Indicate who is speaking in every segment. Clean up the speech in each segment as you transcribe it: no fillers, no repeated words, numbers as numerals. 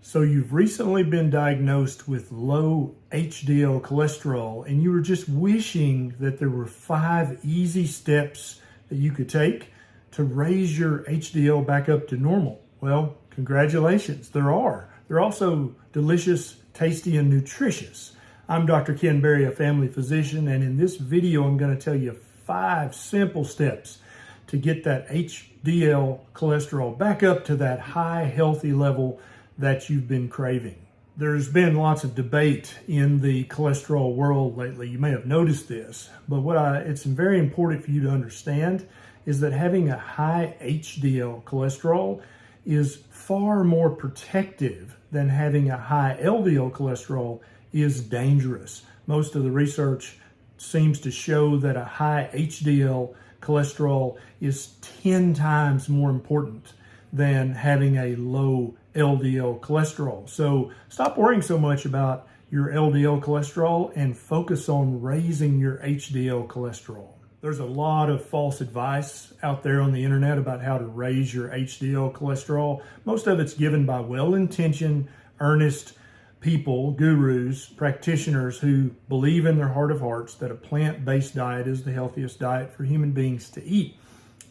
Speaker 1: So you've recently been diagnosed with low HDL cholesterol, and you were just wishing that there were 5 easy steps that you could take to raise your HDL back up to normal. Well, congratulations, there are. They're also delicious, tasty, and nutritious. I'm Dr. Ken Berry, a family physician, and in this video, I'm going to tell you 5 simple steps to get that HDL cholesterol back up to that high, healthy level that you've been craving. There's been lots of debate in the cholesterol world lately. You may have noticed this, but it's very important for you to understand is that having a high HDL cholesterol is far more protective than having a high LDL cholesterol is dangerous. Most of the research seems to show that a high HDL cholesterol is 10 times more important than having a low LDL cholesterol. So stop worrying so much about your LDL cholesterol and focus on raising your HDL cholesterol. There's a lot of false advice out there on the internet about how to raise your HDL cholesterol. Most of it's given by well-intentioned, earnest people, gurus, practitioners who believe in their heart of hearts that a plant-based diet is the healthiest diet for human beings to eat.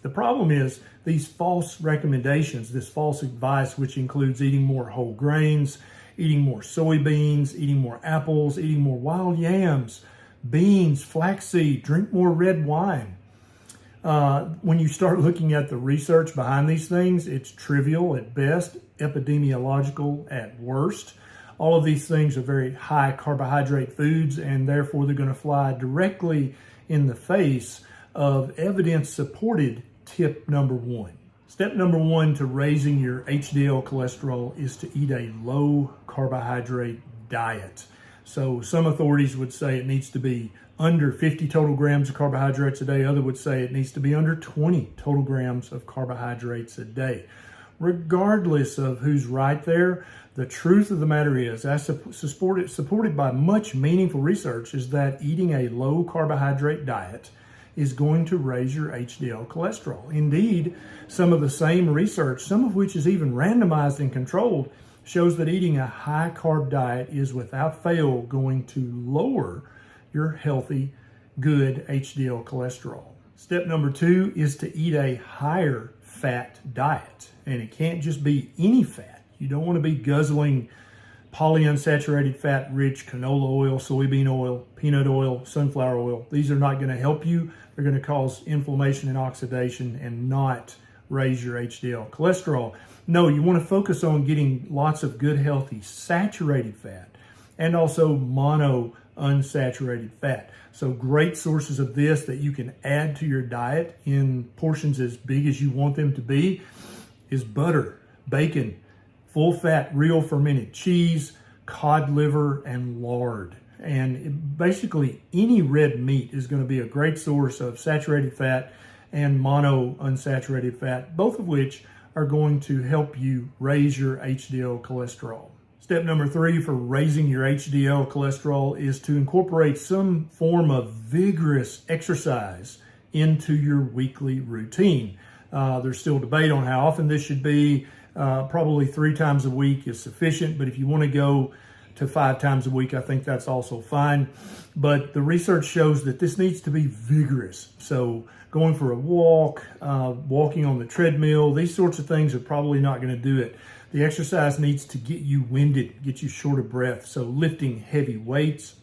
Speaker 1: The problem is these false recommendations, this false advice, which includes eating more whole grains, eating more soybeans, eating more apples, eating more wild yams, beans, flaxseed, drink more red wine. When you start looking at the research behind these things, it's trivial at best, epidemiological at worst. All of these things are very high carbohydrate foods, and therefore they're going to fly directly in the face of evidence-supported tip number 1. Step number 1 to raising your HDL cholesterol is to eat a low carbohydrate diet. So some authorities would say it needs to be under 50 total grams of carbohydrates a day. Others would say it needs to be under 20 total grams of carbohydrates a day. Regardless of who's right there, the truth of the matter is, as supported by much meaningful research, is that eating a low carbohydrate diet is going to raise your HDL cholesterol. Indeed, some of the same research, some of which is even randomized and controlled, shows that eating a high carb diet is without fail going to lower your healthy, good HDL cholesterol. Step number 2 is to eat a higher fat diet. And it can't just be any fat. You don't want to be guzzling polyunsaturated fat rich canola oil, soybean oil, peanut oil, sunflower oil. These are not going to help you. They're going to cause inflammation and oxidation and not raise your HDL cholesterol. No, you want to focus on getting lots of good, healthy, saturated fat and also monounsaturated fat. So great sources of this that you can add to your diet in portions as big as you want them to be is butter, bacon, full fat, real fermented cheese, cod liver, and lard. And basically any red meat is going to be a great source of saturated fat and monounsaturated fat, both of which are going to help you raise your HDL cholesterol. Step number 3 for raising your HDL cholesterol is to incorporate some form of vigorous exercise into your weekly routine. There's still debate on how often this should be. Probably 3 times a week is sufficient, but if you want to go to 5 times a week, I think that's also fine. But the research shows that this needs to be vigorous. So going for a walk, walking on the treadmill, these sorts of things are probably not going to do it. The exercise needs to get you winded, get you short of breath. So lifting heavy weights,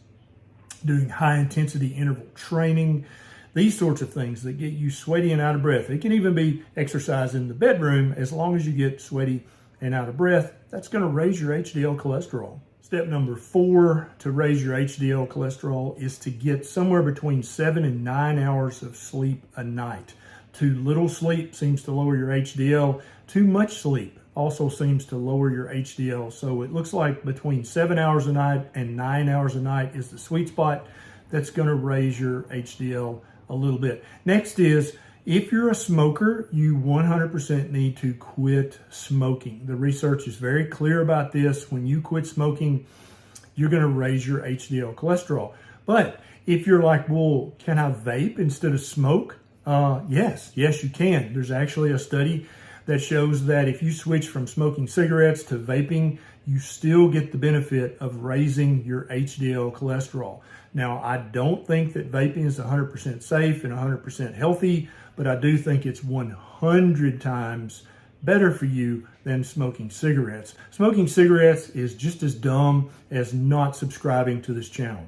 Speaker 1: doing high intensity interval training, these sorts of things that get you sweaty and out of breath. It can even be exercise in the bedroom as long as you get sweaty and out of breath. That's going to raise your HDL cholesterol. Step number 4 to raise your HDL cholesterol is to get somewhere between 7 and 9 hours of sleep a night. Too little sleep seems to lower your HDL. Too much sleep also seems to lower your HDL. So it looks like between 7 hours a night and 9 hours a night is the sweet spot that's going to raise your HDL a little bit. Next is, if you're a smoker, you 100% need to quit smoking. The research is very clear about this. When you quit smoking, you're going to raise your HDL cholesterol. But if you're like, well, can I vape instead of smoke? Yes, you can. There's actually a study that shows that if you switch from smoking cigarettes to vaping, you still get the benefit of raising your HDL cholesterol. Now, I don't think that vaping is 100% safe and 100% healthy, but I do think it's 100 times better for you than smoking cigarettes. Smoking cigarettes is just as dumb as not subscribing to this channel.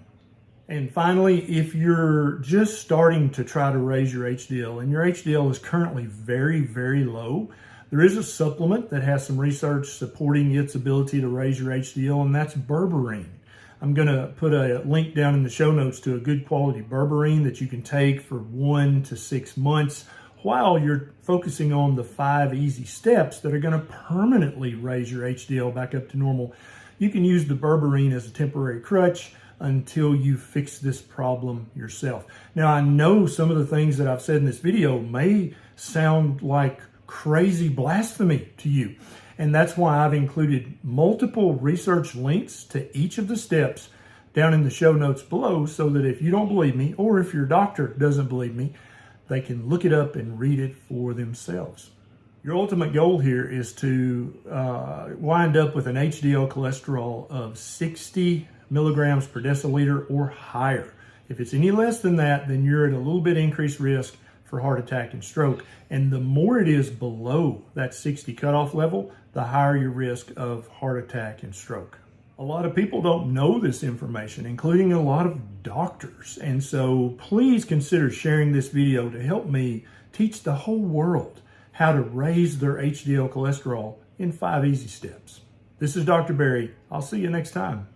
Speaker 1: And finally, if you're just starting to try to raise your HDL and your HDL is currently very, very low, there is a supplement that has some research supporting its ability to raise your HDL, and that's berberine. I'm going to put a link down in the show notes to a good quality berberine that you can take for 1 to 6 months while you're focusing on the 5 easy steps that are going to permanently raise your HDL back up to normal. You can use the berberine as a temporary crutch until you fix this problem yourself. Now, I know some of the things that I've said in this video may sound like crazy blasphemy to you. And that's why I've included multiple research links to each of the steps down in the show notes below, so that if you don't believe me, or if your doctor doesn't believe me, they can look it up and read it for themselves. Your ultimate goal here is to wind up with an HDL cholesterol of 60 milligrams per deciliter or higher. If it's any less than that, then you're at a little bit increased risk for heart attack and stroke. And the more it is below that 60 cutoff level, the higher your risk of heart attack and stroke. A lot of people don't know this information, including a lot of doctors. And so please consider sharing this video to help me teach the whole world how to raise their HDL cholesterol in 5 easy steps. This is Dr. Barry. I'll see you next time.